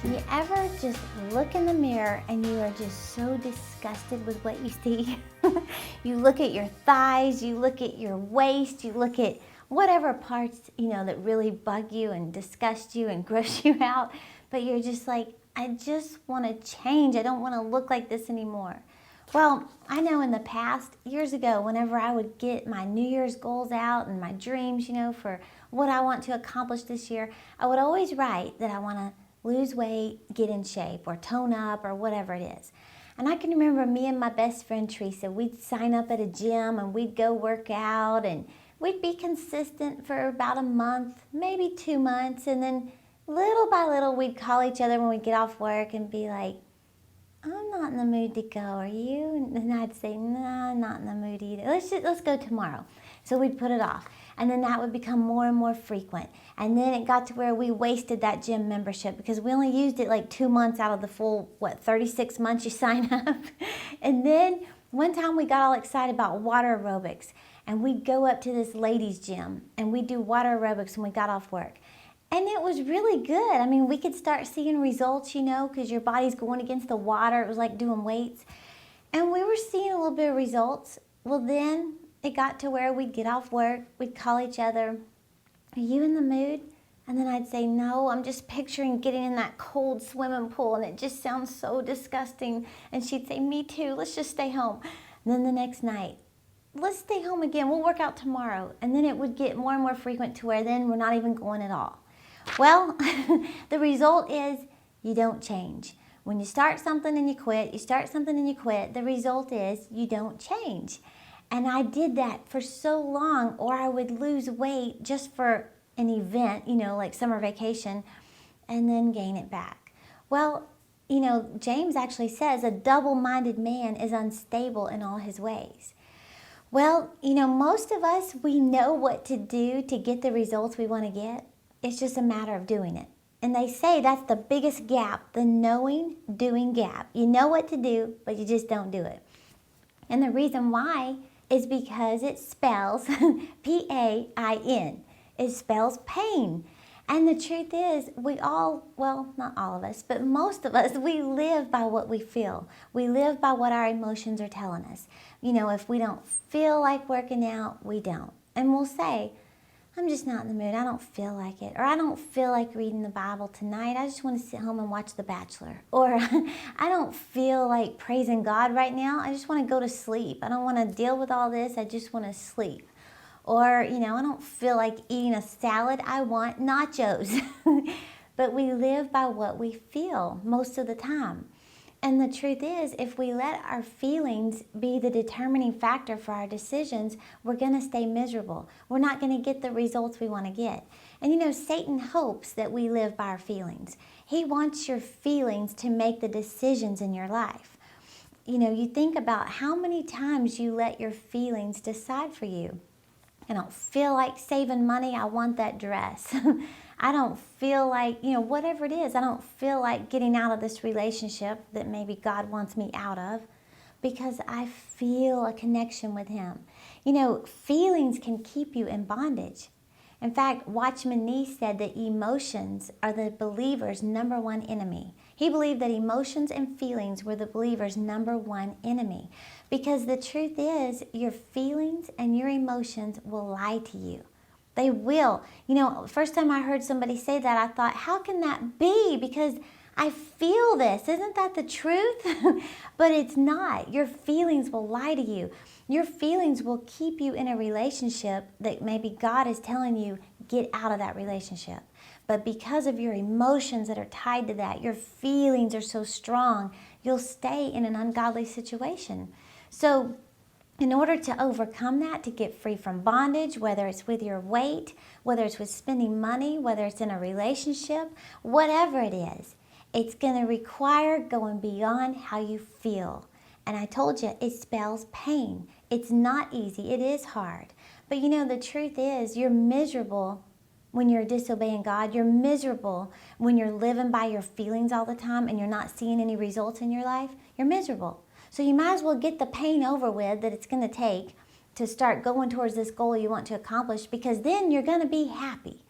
You ever just look in the mirror and you are just so disgusted with what you see? You look at your thighs, you look at your waist, you look at whatever parts, that really bug you and disgust you and gross you out, but you're just like, I just want to change. I don't want to look like this anymore. Well, I know in the past, years ago, whenever I would get my New Year's goals out and my dreams, for what I want to accomplish this year, I would always write that I want to lose weight, get in shape, or tone up, or whatever it is. And I can remember me and my best friend Teresa, we'd sign up at a gym and we'd go work out, and we'd be consistent for about a month, maybe 2 months, and then little by little we'd call each other when we'd get off work and be like, I'm not in the mood to go, are you? And I'd say, no, I'm not in the mood either. Let's go tomorrow. So we'd put it off. And then that would become more and more frequent. And then it got to where we wasted that gym membership because we only used it like 2 months out of the full, 36 months you sign up. And then one time we got all excited about water aerobics. And we'd go up to this ladies' gym and we'd do water aerobics when we got off work. And it was really good. I mean, we could start seeing results, because your body's going against the water. It was like doing weights. And we were seeing a little bit of results. Well, then it got to where we'd get off work, we'd call each other, are you in the mood? And then I'd say, no, I'm just picturing getting in that cold swimming pool and it just sounds so disgusting. And she'd say, me too, let's just stay home. And then the next night, let's stay home again, we'll work out tomorrow. And then it would get more and more frequent to where then we're not even going at all. Well, the result is you don't change. When you start something and you quit, the result is you don't change. And I did that for so long, or I would lose weight just for an event, like summer vacation, and then gain it back. Well, James actually says a double-minded man is unstable in all his ways. Well, most of us, we know what to do to get the results we want to get. It's just a matter of doing it. And they say that's the biggest gap, the knowing, doing gap. You know what to do, but you just don't do it. And the reason why is because it spells P-A-I-N. It spells pain. And the truth is, we all, well, not all of us, but most of us, we live by what we feel. We live by what our emotions are telling us. If we don't feel like working out, we don't. And we'll say, I'm just not in the mood. I don't feel like it. Or I don't feel like reading the Bible tonight. I just want to sit home and watch The Bachelor. Or I don't feel like praising God right now. I just want to go to sleep. I don't want to deal with all this. I just want to sleep. Or, I don't feel like eating a salad. I want nachos. But we live by what we feel most of the time. And the truth is, if we let our feelings be the determining factor for our decisions, we're going to stay miserable. We're not going to get the results we want to get. And Satan hopes that we live by our feelings. He wants your feelings to make the decisions in your life. You think about how many times you let your feelings decide for you. I don't feel like saving money, I want that dress. I don't feel like, whatever it is, I don't feel like getting out of this relationship that maybe God wants me out of because I feel a connection with Him. Feelings can keep you in bondage. In fact, Watchman Nee said that emotions are the believer's number one enemy. He believed that emotions and feelings were the believer's number one enemy because the truth is your feelings and your emotions will lie to you. They will. First time I heard somebody say that, I thought, how can that be? Because I feel this. Isn't that the truth? But it's not. Your feelings will lie to you. Your feelings will keep you in a relationship that maybe God is telling you, get out of that relationship. But because of your emotions that are tied to that, your feelings are so strong, you'll stay in an ungodly situation. So in order to overcome that, to get free from bondage, whether it's with your weight, whether it's with spending money, whether it's in a relationship, whatever it is, it's going to require going beyond how you feel. And I told you, it spells pain. It's not easy. It is hard. But the truth is, you're miserable when you're disobeying God. You're miserable when you're living by your feelings all the time and you're not seeing any results in your life. You're miserable. So you might as well get the pain over with that it's going to take to start going towards this goal you want to accomplish, because then you're going to be happy.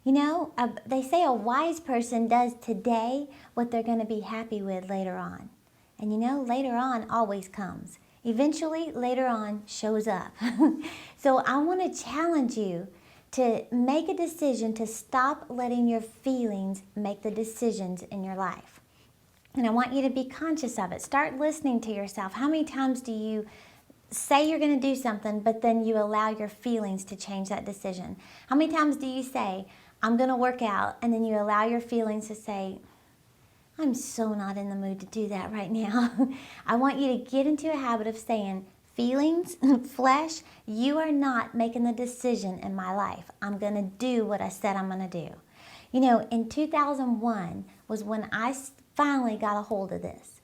They say a wise person does today what they're going to be happy with later on. And later on always comes. Eventually, later on shows up. So I want to challenge you to make a decision to stop letting your feelings make the decisions in your life. And I want you to be conscious of it. Start listening to yourself. How many times do you say you're going to do something, but then you allow your feelings to change that decision? How many times do you say, I'm going to work out, and then you allow your feelings to say, I'm so not in the mood to do that right now? I want you to get into a habit of saying, feelings, flesh, you are not making the decision in my life. I'm going to do what I said I'm going to do. In 2001 was when I finally got a hold of this.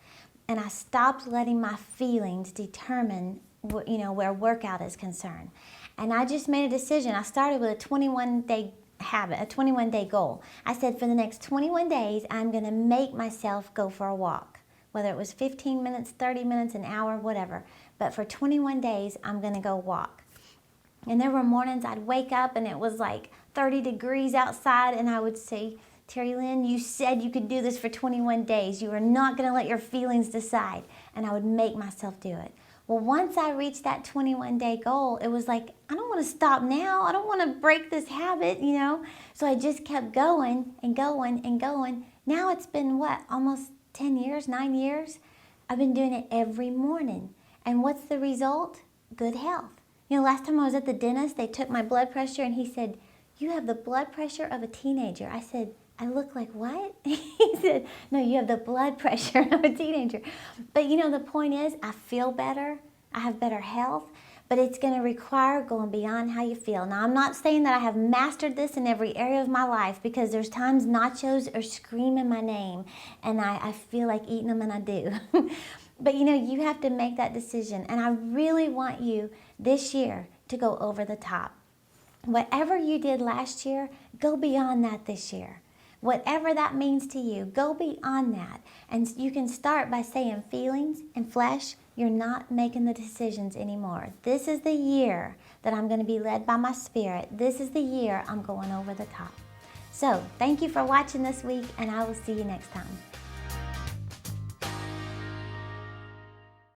And I stopped letting my feelings determine, where workout is concerned. And I just made a decision. I started with a 21-day habit, a 21-day goal. I said, for the next 21 days, I'm going to make myself go for a walk, whether it was 15 minutes, 30 minutes, an hour, whatever. But for 21 days, I'm going to go walk. And there were mornings I'd wake up and it was like 30 degrees outside, and I would say, Terri Lynn, you said you could do this for 21 days. You are not going to let your feelings decide. And I would make myself do it. Well, once I reached that 21-day goal, it was like, I don't want to stop now. I don't want to break this habit, So I just kept going and going and going. Now it's been, almost 10 years, 9 years? I've been doing it every morning. And what's the result? Good health. Last time I was at the dentist, they took my blood pressure and he said, you have the blood pressure of a teenager. I said, I look like what? He said, no, you have the blood pressure of a teenager. But the point is, I feel better. I have better health. But it's going to require going beyond how you feel. Now, I'm not saying that I have mastered this in every area of my life, because there's times nachos are screaming my name and I feel like eating them, and I do. But you have to make that decision. And I really want you this year to go over the top. Whatever you did last year, go beyond that this year. Whatever that means to you, go beyond that. And you can start by saying, feelings and flesh, you're not making the decisions anymore. This is the year that I'm going to be led by my spirit. This is the year I'm going over the top. So thank you for watching this week, and I will see you next time.